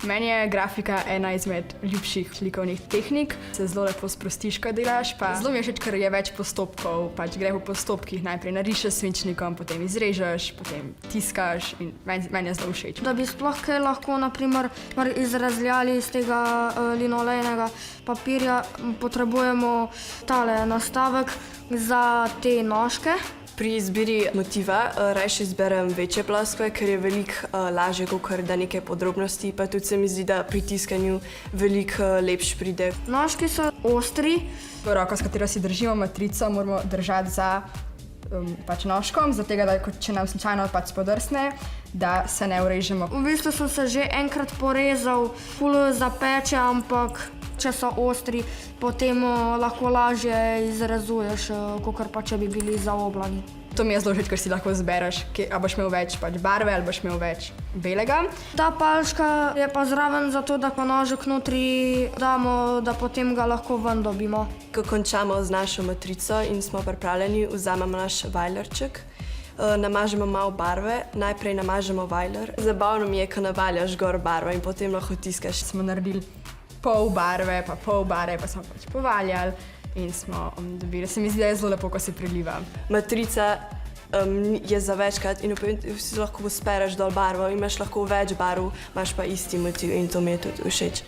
Meni je grafika ena izmed ljubših likovnih tehnik. Se zelo lepo sprostiš, ko delaš, pa zelo mi je všeč, ker je več postopkov, pač greš v postopkih, najprej narišeš s svinčnikom, potem izrežeš, potem tiskaš in meni je zelo všeč. Da bi sploh kaj lahko, naprimer, izrezljali iz tega linolejnega papirja, potrebujemo tale nastavek za te nožke. Pri izbiri motiva rajši izberem večje ploskve, ker je veliko lažje, kot da nekaj podrobnosti, pa tudi se mi zdi, da pri tiskanju veliko lepš pride. Nožki so ostri. Roko, s katero si držimo matrico, moramo držati za pač nožkom, zato da če nam slučajno pač spodrsne, da se ne urežemo. V bistvu sem se že enkrat porezal, ful zapeče, ampak če so ostri, potem lahko lažje izrezuješ, kakor pa če bi bili zaoblani. To mi je zelo všeč, ker si lahko zbereš, ali boš imel več pač barve, ali boš imel več belega. Ta palčka je pa zraven zato, da ko nožek notri damo, da potem ga lahko ven dobimo. Ko končamo z našo matrico in smo pripravljeni, vzamemo naš vajlerček, namažemo malo barve, najprej namažemo vajler. Zabavno mi je, ko navaljaš gor barvo in potem lahko tiskaš. Smo naredili pol barve, pa smo pač povaljali in smo dobili. Se mi zdi, da je zelo lepo, ko se priliva. Matrica je za večkrat in si lahko spereš dol barvo in imaš lahko več barv, imaš pa isti motiv in to mi je tudi všeč.